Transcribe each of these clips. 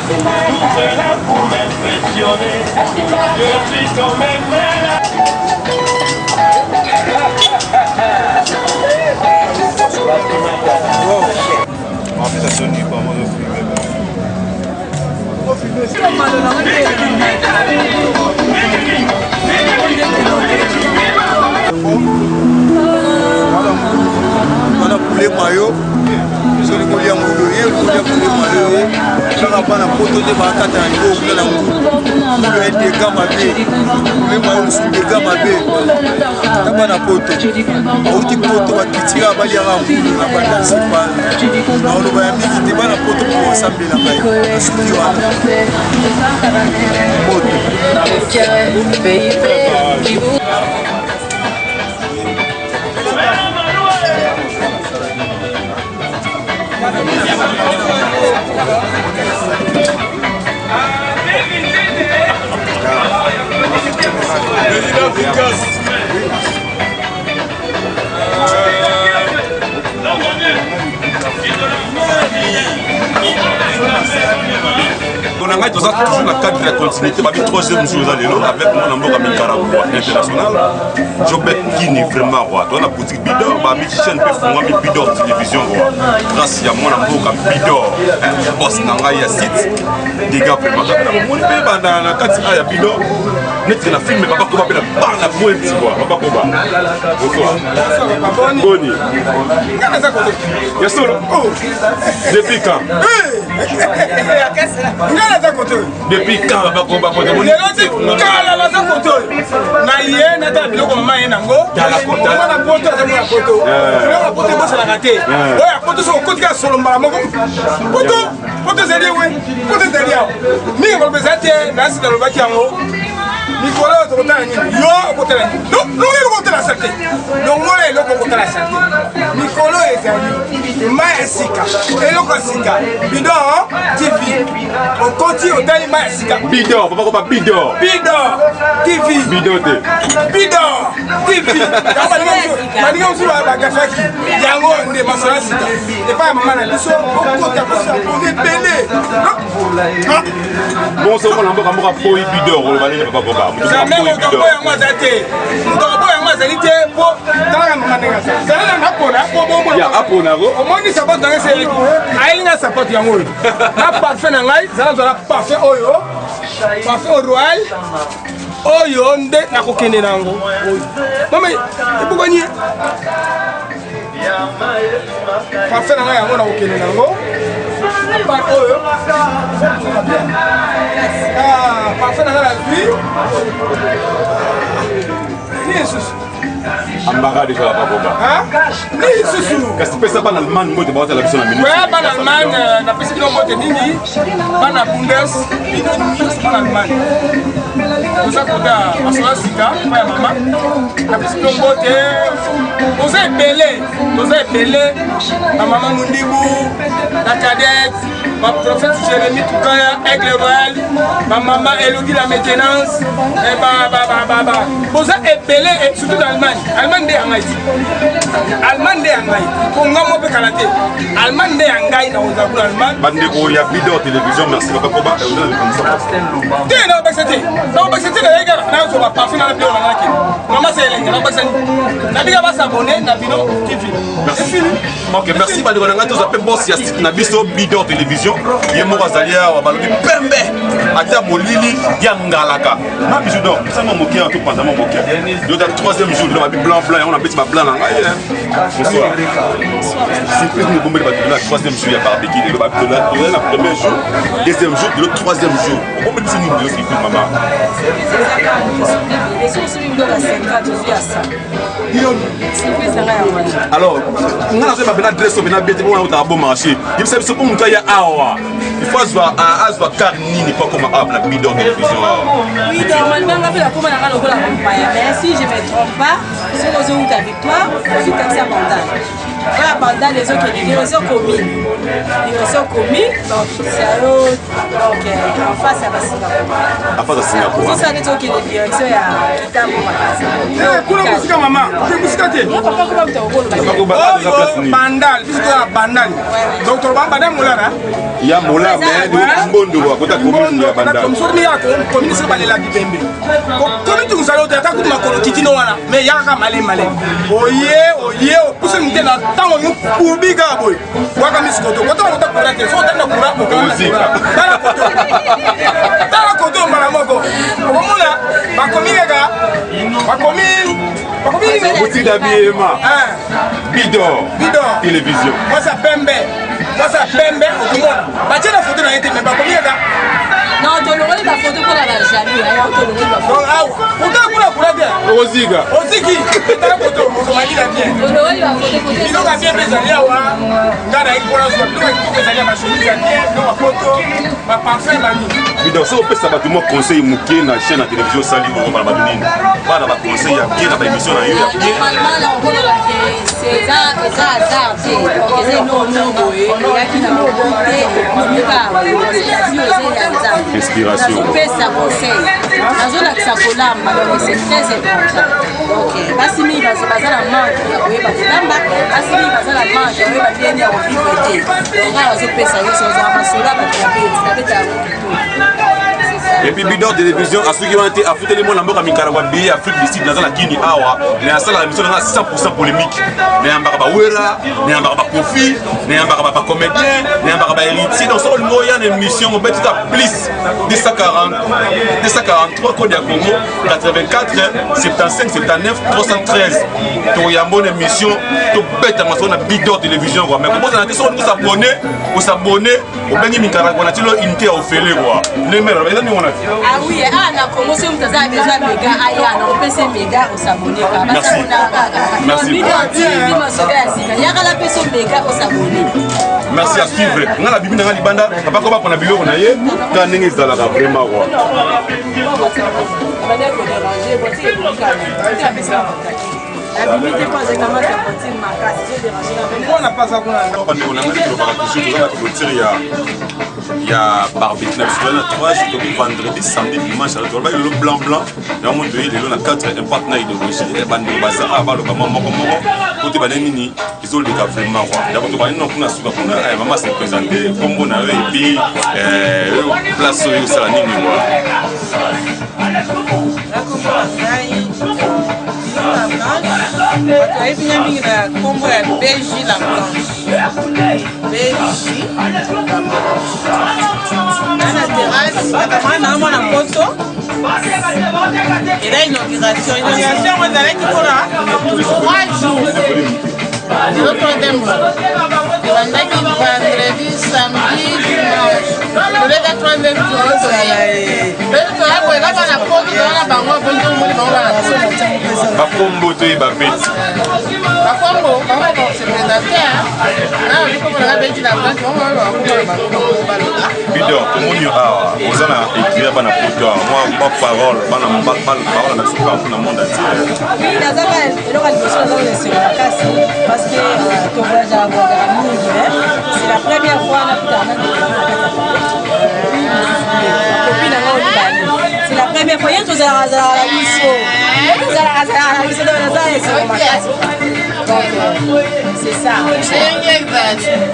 Tout là pour m'impressionner. Je suis quand même là. En fait, ça sonne pas mal de filmer. On a poulet maillot. Ils ont les couliers en boulot. Ils ont les poulet maillot. Quand on a un poteau de bacata, il faut que l'on ait des gammes à pied. Les maillots sont des gammes à pied. Quand on a un poteau, on dit poteau à Kitira, à Baliara, on a pas de sépal. On va amener qui débat un poteau pour assembler la maille. On a toujours dans le cadre de la continuité, ma vie troisième jour avec mon amour à Nicaragua international. Je vais qui vraiment roi. Dans la boutique Bidor, ma vie chaîne peut Bidor télévision roi. Grâce à mon amour à Bidor, boss Nanga Yassit, des gars vraiment. Mon bébé dans la catégorie à Bidor, net na film papa ko bapela banga pointi quoi papa ko ba. Bonsoir. Boni. Ngana za kote. Ya solo. Oh. Depuis quand? Ngana za kote. Depuis quand papa ko ba kote? Boni. Kala la za kote. Na ye na ta biloko mama ye nango. Kala kote. Na poto za mo poto. Na poto ko sala kate. Oya poto so kote ka solo mbala moko. Poto zeli we. Poto zeli ya. Mi ko bezate na sita lo baki yango. Nicolas Trotani, yo côté non non côté la santé. Donc moi le côté la santé. Nicolas est ami. Maesika. Et le Kasika. Bidor TV. On continue au Dali Maesika. Bidor, papa ko Bidor. Bidor TV. Bidor TV. Bidor TV. Maniga sur la gafaki. Yango ne masala sika. Et pas maman na biso au côté on est belé. Bon ça on a encore pour Bidor on va aller papa ko. Jamais on doit voir moi zaté. On doit voir moi zalité pour dans la manenga. Ça na pona pour ya apona go. Au moins ça va dans ces aïna ça porte yango. Na parfait na ngai, ça na parfait oyo. Parfait royal. Oyo nde na kokende nango. Mama, ibuko ni. Parfait na ngai yango na kokende nango. Oyo. Ah, parfait na la vie. Ni Jesus. Ambaga déjà papa ko ba. Hein? Ni Jesus. Kasi pesa ba na Allemagne mo de ba la biso na minute. Ouais, ba na Allemagne na pesi bino mo de nini? Ba na Bundes, bino ni ba na Allemagne. Oza kota asura sika pa ya mama. Na pesi bino mo de Oza epele. Na mama Mundibu, na Cadette, ma prophète Jérémie Toukaya, Aigle Royal, ma maman Elodie la maintenance, et Oza epele et surtout d'Allemagne. Allemagne de Haïti. Allemagne de Haïti. Congo mo pe kalaté. Allemagne de Haïti na oza pour Allemagne. Bande ko ya Bidor télévision merci papa ko ba. Té na baxete. Na baxete na yega na so ba parfait na bio na ki. Maman c'est elle na baxani. Na biga ba s'abonner na Bino TV. Merci. OK, merci bande ko nga to za pe boss ya site na biso Bidor télévision. Ye mo bazalia wa balobi pembe. Atia bolili ya ngalaka. Ma biso donc ça mo moki en tout pendant mon moki. Yo da troisième jour de ma blanc on a petit blanc là. Bonsoir. C'est plus nous bomber la troisième jour ya barbecue le barbecue là le premier jour, deuxième jour, le troisième jour. On peut dire nous aussi pour maman. Alors, on a fait ma adresse au bête on a bon marché. Il sait pour nous ya awa. Il faut avoir carnini pas comme la Bidor télévision. Oui, normalement on a fait la commande à la mais si je me trompe pas, si vous avez une victoire, je suis taxé à montagne. voilà banda les autres qui sont commis donc c'est donc en face à Singapour. En face à Singapour. C'est ça les autres qui direction ya kitambo makasi. Kuna kusika mama, kusika te. Papa ko ba mtoko. Bandal, bisika bandal. Docteur Bamba da mulana. Ya mola mais mbondo kwa kota commune ya bandal. Comme sur ya ko commune se balela kipembe. Ko commune tu salo ta ku makolo kitino wana. Mais ya ka male. Oye, puso mtena tango mu kubiga boy. Waka misikoto. Kota kota kurate. So tanda kurako. Muzika. Tala koto mbala moko. Omona bakomileka. Bakomileka. Boutique d'habillement. Bidor. Télévision. Moi ça pembe okumona. Batie na photo na yete mais bakomileka. Non, tu l'aurais pas photo pour la jamie, alors tu l'aurais pas photo. Donc kurate. Ozika. Oziki. Tala koto mozomali la bien. Tu l'aurais pas photo pour Ils ont bien besoin wa. Ngana ikola so tu ko besoin ma chemise ya bien, no photo, ma parfum mami. Bidor so pesa ba tout mo conseil muké na chaîne na télévision sali ko ba badunini. Ba na ba conseil ya bien na ba émission na yo ya bien. Normalement là on voit que c'est ça hasard, donc c'est non boy, il y a qui na monter et inspiration. Ça conseil. La zone avec sa colamba, donc c'est très important. Ok, basimi baza la manque, oui bazamba, basimi baza la manque, oui ba bien ya obivoté. Donc là on pesa yo so za masola ba tabeta et puis Bidor télévision à ceux qui ont été affrontés les mots n'amboka Nicaragua billet Afrique du Sud dans la Guinée awa mais à ça la émission là 100% polémique mais ambaka ba wera mais ambaka ba Kofi mais ambaka ba comédien mais ambaka ba héritier dans son moyen émission on bet plus 243 code ya Congo 84 75 79 313 to ya bonne émission to bête à mason na Bidor télévision quoi mais comment ça on nous s'abonner au bengi Nicaragua na tilo unité au félé quoi numéro ah oui, na promotion mtaza déjà méga aya na opese méga au s'abonner ka. Merci. Merci à suivre. On a la bibi na libanda, papa ko ba ko na biloko na ye, ka ndenge ezalaka vraiment quoi. La bibi te pose comment ça continue ma casse, j'ai dérangé la. On n'a pas ça qu'on a. On a dit que on va il y a barbecue na bisolo na 3 jours de vendredi samedi dimanche alors ba le blanc na mon de le na 4 impact na idéologie et bande baza ba lo ba moko côté ba nini ils ont le cas vraiment quoi d'abord to ba non kuna suka kuna maman se présenter combo na et puis place yo sala nini quoi Aí vinha minha como é beijo la blanche. Beijo. Na terrasse, a photo. Et là inauguration, on a là qui pour 3 jours. L'autre démon. Vendredi, samedi, dimanche. Le la troisième jour. Bakombo to ba beti. Bakombo, c'est prédateur. Ah, oui, comme on a beti la blanche, on va Bidor, comment on a osana écrire bana poto moi parole bana parole na sopa pour le monde entier. Oui, la zaka le calibration dans sur la casse parce que ton voyage à c'est la première fois on a pu c'est la première fois que tu as la mission. C'est ça.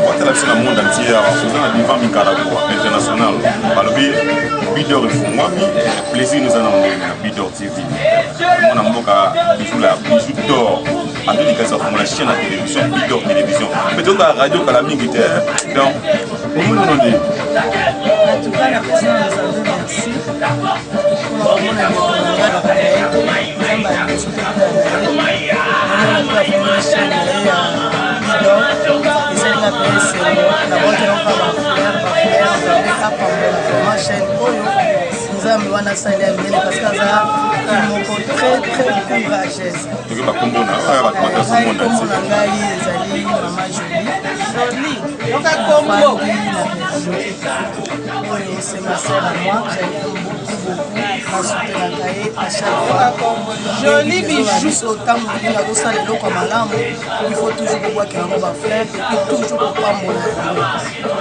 Quand la sur le monde entier, on a vivant Nicaragua international. Alors Bidor il faut moi plaisir nous allons Bidor TV. On a moka bijou d'or. A tout cas pour la chaîne de télévision Bidor télévision. Mais donc la radio Kalami qui était donc comment nous dit. En tout cas la personne merci. Parce que très courageuse. C'est ma sœur à moi, j'aime beaucoup. nasoutenaka ye à chaque fois. Joli bijou. Autant molinga tosala eloko ya malamu il faut toujours kobwaka yango bafleur epuis toujours kopambola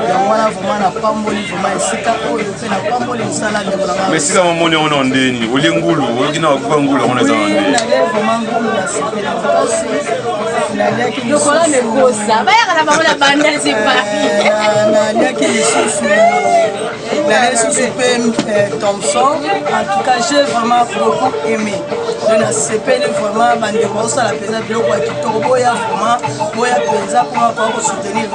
yango wana vraiment napamboli vraiment esika oyo mpe napamboli mosala ndeko na mais sika mamoni ono ndeni olie ngulu olokina wakuba ngulu ono eza ndeni nalie vraiment ngulu nasepeli makasi naliaki lokola mekosa bayaka na bango na banda separi naliaki lisusu nalie lisusu mpe Thompson en tout cas j'ai vraiment beaucoup aimé donc nasepeli vraiment bandeko osala mpenza biloko ya kitoko boya vraiment boya mpenza mpona koya kosoutenir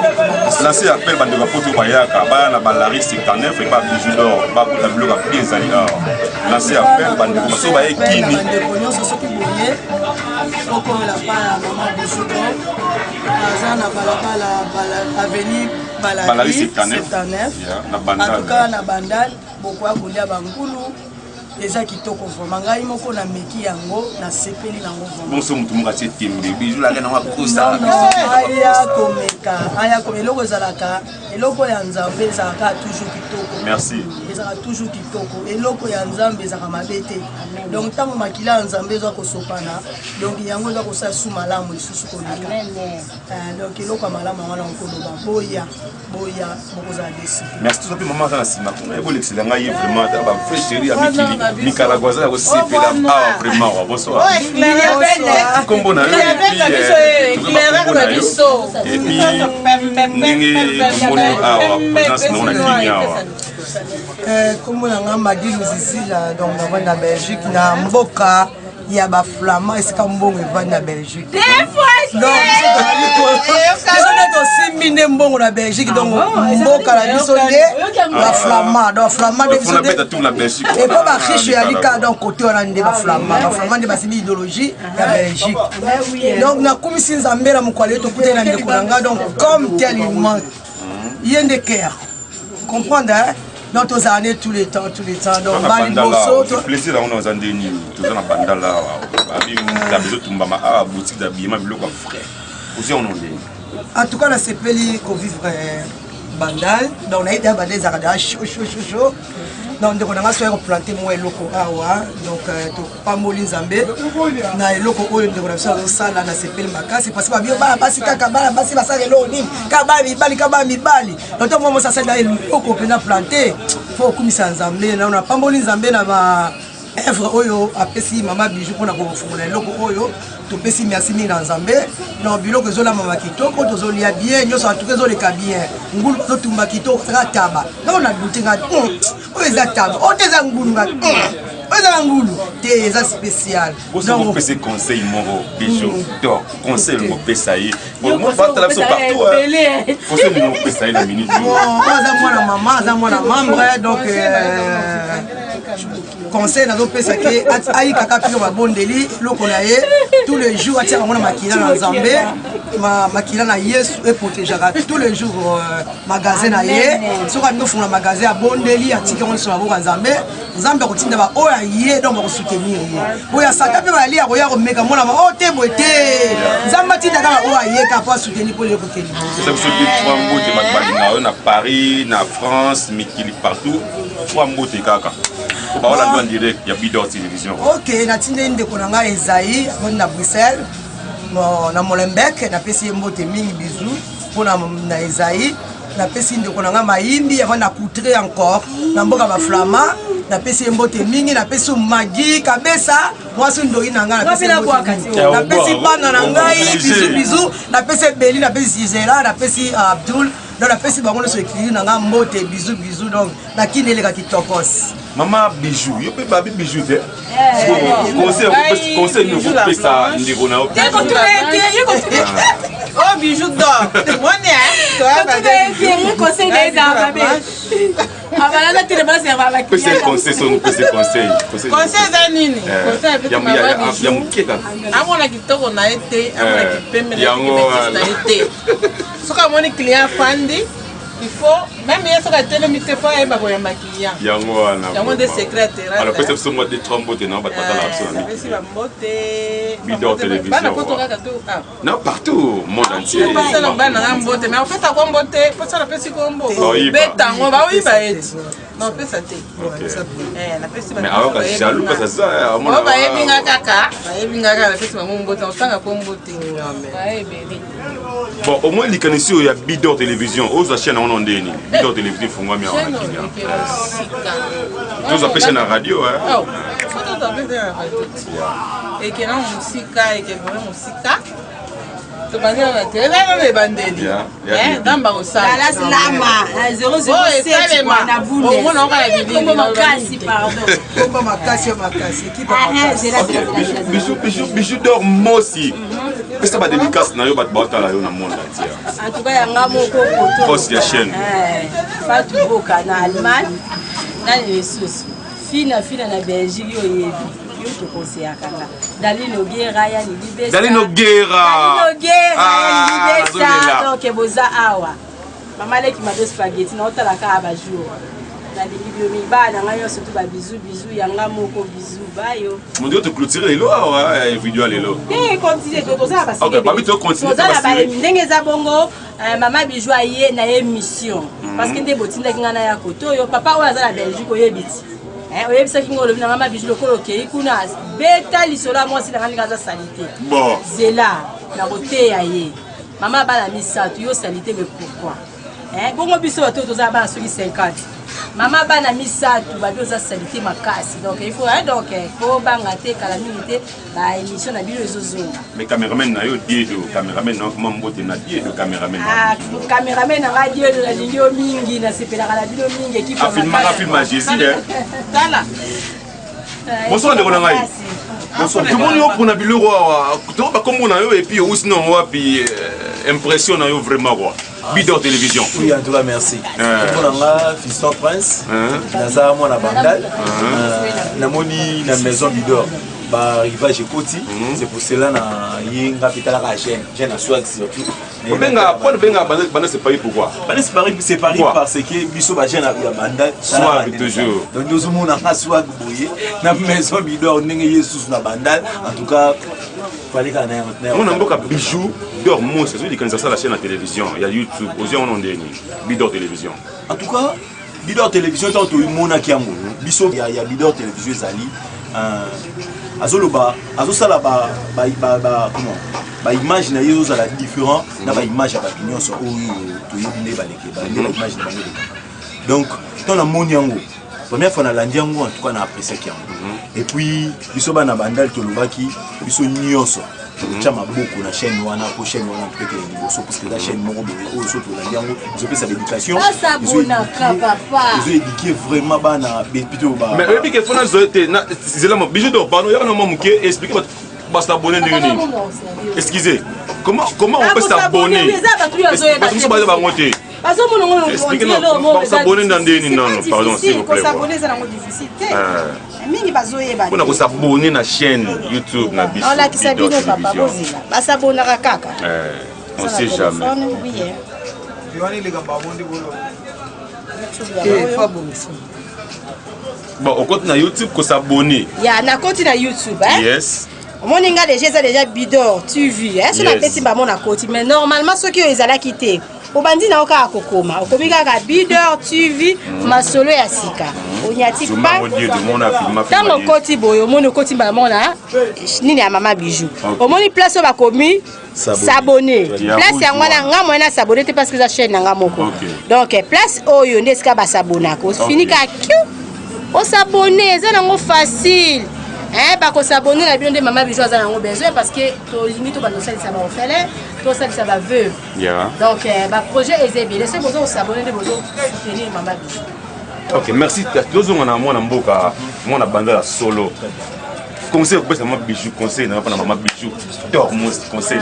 lancer appel bandeko ya poto bayaka baya na balari 59 et pas bijou d'or bakuta biloko ya bien ezali awa lancer appel bandeko baso baye kini bandeko nyonso soki boye okomela pa ya mama bijou d'or aza na balabala avenue balari 79 en tout cas na bandal bokoya kolia bangulu eza kitoko vraiment ngai moko na meki yango nasepeli nango bonso mutu moko atie tembe bijou lake nango akosa aya komeka aya eloko ezalaka eloko ya nzambe ezalaka toujours kitoko merci ezalaka toujours kitoko eloko ya nzambe ezalaka mabe te donc ntango makila ya nzambe eza kosopana donc yango eza kosala su malamu lisusu kolinga donc eloko ya malamu yango nango koloba boya bokozala desi merci toza mpe mama aza na nsima kuna ekolekisela ngai ye vraiment ta bafrecherie ya mikili mikalago aza ya kosepela awa vraiment wa bonsoir kombo na yo epuis ndenge tomoni awa présence nango na kini awa kombo na nga Madi Luzizila donc navandi na Belgique na mboka ya baflama esika mbongo evandi na Belgique tosimbi nde mbongo na Belgique donc mboka na biso nde baflama donc baflama nde biso epo bariche ya lika donc kote wana nde baflama nde basimbi idéologie ya Belgique donc nakumisi nzambe na mokolo ye tokutani na ndeko na nga donc comme tel il manque ye nde cœur comprendre donc aux années tous les temps donc bali boso to plaisir on aux années ni tous na bandala abi la besoin tumbama a boutique d'habillement biloko frais aussi on en en tout cas la sepeli ko vivre bandal donc on a été bandé zarada chaud donc on a soyo planter mo eloko awa donc to pamoli nzambe na eloko oyo ndeko na biso sala na sepeli makasi parce que babio ba basi kaka ba basi basala eloni ka ba mibali donc to mo sasa na eloko pena planter faut kumisa nzambe na on a pamoli nzambe na ba œuvre oyo apesi mama bijou pona ko fungula eloko oyo topesi merci mingi na nzambe na biloko ezolama makitoko tozolia bien nyonso atuka ezoleka bien ngulu totumba kitoko saka taba donc na douter nga oyo eza taba oyo eza ngulu nga oyo eza ngulu te eza spécial donc pese conseil moko bijou donc conseil mo pesa yi bon moi pas la partout conseil mo pesa yi na minute aza mwana mama aza mwana membre donc conseil nazo pesa ke ayi kaka piko babondeli loko na ye tous les jours atia bango na makila na nzambe makila na yesu eprotégeaka tous les jours magasin na ye soki alingi ofungola magasin abondeli atika ngo nyonso maboko ya nzambe nzambe akotinda ba oyo aye donc bakosoutenir ye oyo asata mpe balia akoya komeka mwana ma o te boye te nzambe atinda kaka oyo ayeka mpo asoutenir mpo lekokeli na Paris na France mikili partout trois mbote kaka baola ndo en direct ya Bidor télévision ok natinde ndeko na nga Ezaï na Bruxelles na Molenbeek napesi mbote mingi bisou mpona na Ezaï napesi ndeko na nga Mayimbi avant na Poutré encore na mboka baflama napesi mbote mingi napesi Magi Kabesa mwasi ndoi na nga napesi bana na ngai bisou napesi Beli napesi Gisela napesi Abdul donc napesi bango nyonso ekili na nga mbote bisou donc nakini eleka kitokos mama bijou yo pe babi bijou te conseil nous pesa ndeko na oh bijou d'or moi ne conseil des arabes abala tele basi ya baba conseil za nini ya mukeka amona kitoko na ete amona kipembe na ete soka moni client fandi il faut même hier soki atelemi te fo ayeba koyamba client yango wana yango nde secret alors pesa biso mwa de trombote non batala biso na apesi bambote Bidor télévision bana poto kaka to non partout monde entier opesala bana nanga mbote mais opesa kwa mbote mposa napesi kwa mbote Baoyiba. betango baoyiba eti naopesa te napesi mais ayoka jaloux parce que ça o bayebinga kaka napesi bango mbote otanga po mbote bayebeli bon au moins likanisi oyo ya Bidor télévision ozwa chaîne wana ndeni Bidor télévision fungwami awa na Kenya tozwa chaîne na radio ekena mosika ekevre mosika tobandela na te ezana na ebandeli ndamba kosala omona oka na Bijou d'or mosi pesa badédicace na yo bato baotala yo na monde entier en tout cas yanga moko poste ya chaîne Fatou Boka na Allemagne na lisusu fina na Belgique yo yebi yo to conseiller kaka Dalino Guerra ya ni libesa Dalino Guerra donc boza awa mama leki mado spaghetti na otala ka ba jour na libio mi ba na ngayo surtout ba bisou yanga moko bisou bayo mon dieu te clôturer lelo awa video lelo continue to ça parce OK babi to continue parce que ndenge za bongo mama bijou aye na émission parce que nde botinda kingana ya koto yo papa oyo azala Belgique oyebiti oyebisaki ngo olobi na mama bijou lokolo okei kuna beta lisola mwasi na ngani kaza salite bon zela na koteya ye mama bana misato yo salite mais pourquoi bongo biso bato toza bana soki 50 mama bana misato babi oza salite makasi donc il faut donc po banga te kala mingi te ba émission na bino ezozonga mais cameraman na yo diedo cameraman na comment mbote na diedo cameraman cameraman na radio na lingio mingi na sepelaka na bino mingi équipe ya filmaka film Jésus tala bonsoir ndeko na ngai bonsoir tomoni yo pona biloko awa to bakombo na yo et puis aussi non wapi impression na yo vraiment quoi Bidor télévision. Oui, en tout cas, merci. Fiston Prince, Naza Mwana Bandal, Namoni na maison Bidor. Bah, arrivage Koti, c'est pour cela que j'ai une capitale à la chaîne. J'ai un swag surtout. Benga, c'est Paris pourquoi? C'est Paris parce que Bisso Bajen a Bandal. Swag toujours. Donc nous sommes en swag bouillé. Na maison Bidor, on est sous na Bandal. En tout cas, fallait qu'on ait. On a beaucoup de bijoux d'or monstre. C'est celui qui a la chaîne à télévision. Il y a YouTube. Aussi on en dit Bidor télévision. En tout cas, Bidor télévision tant que Mona Kiambo. Bisso il y a Bidor télévision Zali. Azoloba, azosala comment image na yo za la différent na image ya opinion sur to yebine baleke image na bango. Donc dans la moniango première fois na landiango en tout cas na apprécié kiango. Et puis biso bana bandal to lobaki biso nyonso chama beaucoup na chaîne wana ko chaîne wana peut que liboso parce que la chaîne moko boye o so to landiango ils ont fait sa éducation ils ont éduqué vraiment bana plutôt ba mais depuis que fona zoete na zela mo bijou d'or pardon yana mo muke expliquer ba s'abonner ndenge ni excusez comment on peut s'abonner parce que ça va ba ngote expliquez-moi comment s'abonner dans ndeni non pardon s'il vous plaît s'abonner ça na difficile mingi bazoyeba on a s'abonner na chaîne YouTube na biso on la ki sabino papa bozila basabonaka kaka on sait jamais bon on compte na YouTube ko s'abonner ya na compte na YouTube yes omoni nga déjà Bidor TV so na pesi ba mona compte mais normalement ceux qui ezala quitté obandi na oka kokoma okomi kaka Bidor TV masolo ya sika onyati pa tango koti boyo omoni koti ba mona nini ya mama bijou omoni place ba komi s'abonner place ya ngwana nga mwana s'abonner te parce que za chaîne nga moko donc place oyo ndeska ba s'abonner ko finika o s'abonner za nango facile bako s'abonner na bien de mama bijou za nango besoin parce que to limite ba no ça va faire to ça va veuve donc ba projet ezébi laissez besoin s'abonner de besoin soutenir mama bijou. OK merci tous on a mwana mboka mwana bandala solo conseil pour mama bijou conseil na pas na mama bijou d'or most conseil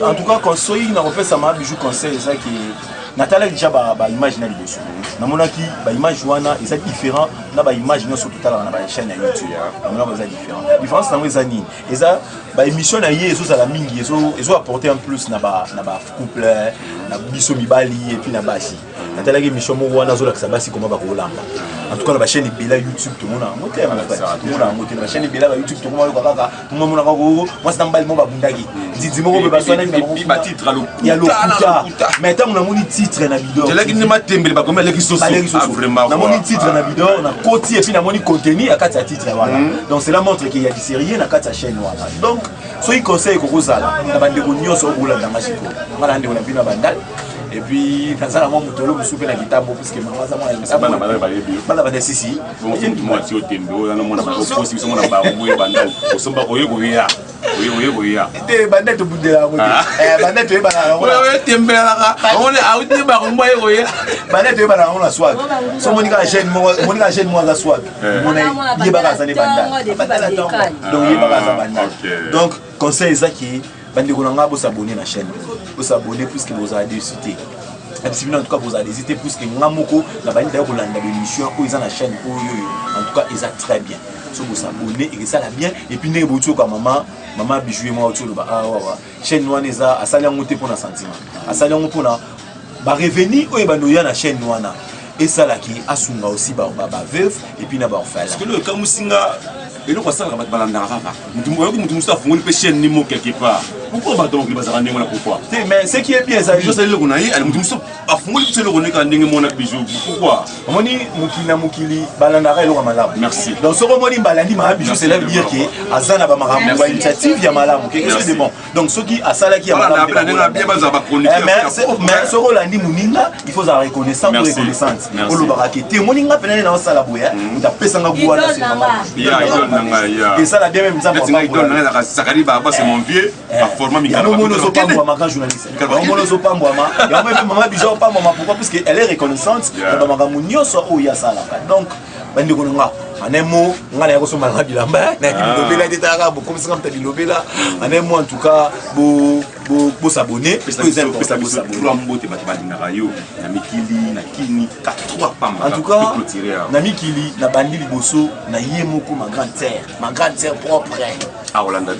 en tout cas conseil na repère ça mama bijou conseil ça qui natala déjà ba image na liboso na monaki ba image wana est différent na ba image na surtout tala na ba chaîne YouTube na ba différent différence na ngeza nini eza ba émission na yezo za la mingi ezo apporter en plus na ba couple na biso mibali et puis na basi natalaki émission moko wana azolakisa basi comment bakolamba en tout cas na bachaîne ebela YouTube tomona yango te tomona yango te na bachaîne ebela ba YouTube tomona yoka kaka tomona kako mwasi na mobali mo babundaki ndidi moko mpe baswana batitre ya lokuta mais ntango namoni titre na bidor jelaki nde matembele bakomi aleki soso namoni titre na bidor na koti et puis namoni contenu ya kati ya titre wana donc cela montre qu'il y a du sérieux na kati ya chaîne wana donc soki conseil kokozala na bandeko nyonso okolandanga sikoyo nga na ndeko na bino ya bandal et puis naza na mwa motolo mosusu mpe na kitambo puisque mama aza mwana bana sisi mwati otembe oyo anamona baoposi biso mona bangoye bandal osomba koyekoya te bandal tobundela yango te bandal toyebana oyotembelaka omone auti bakombo ayekoya bandal toyebana yango na swag so omoni kaka chaîne moko aza swag omona yebaka aza ne bandal donc yebaka aza bandal donc conseil ezaki bandeko na nga bosabone na chaîne bosabone puisque bozala desité abisibino en tout cas bozala desité puisque nga moko na bandi d'ailleurs kolanda l'émission oyo eza na chaîne oyo en tout cas eza très bien so bosabone ekesala bien et puis ndenge boutioka mama bijouye mwa otioloba awa chaîne wana eza asali yango te mpona sentiment asali yango mpona bareveni oyo bandoya na chaîne wana esalaki asunga aussi baveuve et puis na baorphelin parce que le kamusinga eloko asalaka bato balandaka kaka oyoki mutu mosusu afungoli mpe chaîne nimo quelque part pourquoi bato mokili bazalaka ndenge wana pourquoi mais ce qui est bien ça biso asali eloko na ye mutu mosusu afungoli biso eloko nekaka ndenge mona bijou pourquoi omoni mokili na mokili balandaka eloko malamu merci donc soki omoni balandi mama bijou cela veut dire que aza na bamakambo bainitiative ya malamu quelque chose de bon donc soki asalaki ya mais soki olandi moninga il faut za reconnaissant ou reconnaissante olobaka ke te omoni nga penane na osala boya moto apesanga bwana se mama et ça la bien même ça c'est mon vieux format mikalo monozo pambwa grand journaliste monozo pambwa ya même maman bijou pambwa pourquoi parce que elle est reconnaissante na makambo nyonso oyo ya sala donc bandeko nga anemo ngala ya kosoma na bilamba na bilobela tetaka beaucoup ça comme bilobela anemo en tout cas bo s'abonner en tout cas na mikili na bandi liboso na yemoko ma grande sœur propre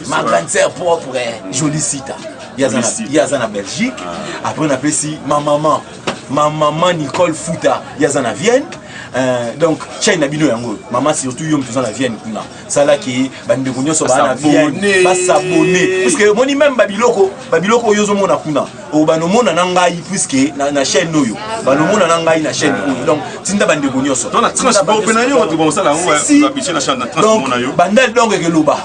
ma grande sœur propre jolie cita yazana Belgique après on appelle si ma maman Nicole Fouta yazana Vienne donc chaîne na bino yango maman surtout yo mtu na Vienne kuna sala ki bandeko nyonso bana Vienne ba s'abonner parce que moni même babiloko yo zo mona kuna o banomona na ngai puisque na chaîne oyo banomona na ngai na chaîne oyo donc tinda bandeko nyonso donc na transport pena yo to bon sala ngo ba biche na chaîne na transport na yo bandal donc ekeloba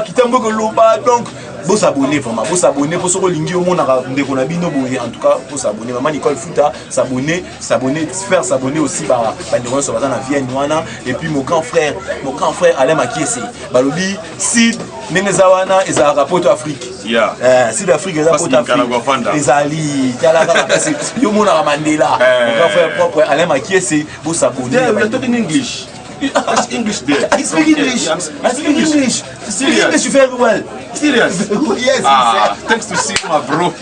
kitambo ke loba donc vous s'abonner vraiment vous s'abonner pour ce que lingi au monde ndeko na bino boye en tout cas vous s'abonner maman Nicole Fouta s'abonner faire s'abonner aussi par bandeko so bazana Vienne wana et puis mon grand frère Alain Makiese balobi Sid Nengezawana ezala poto Afrique Sud Afrique ezala poto Afrique ezali talaka kasi yo mona Mandela mon grand frère propre Alain Makiese vous s'abonner we are talking English. That's English there. I speak English. I speak English. Serious. English very well. Serious. Yes. Thanks to see my bro.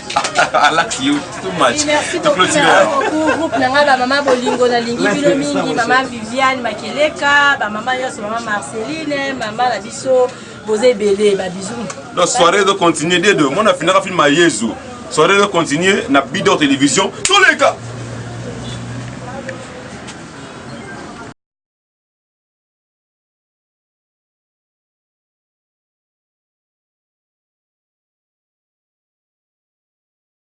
I like you too much. Merci beaucoup. Groupe nanga maman Bolingo na lingi bino mingi, maman Viviane Makeleka, maman Yos, maman Marceline, maman la biso Bosé Belé, ba bisous. Donc soirée de continuer des deux. Moi on a fini à filmer Yezu. Soirée de continuer na Bidor télévision. Tous les gars.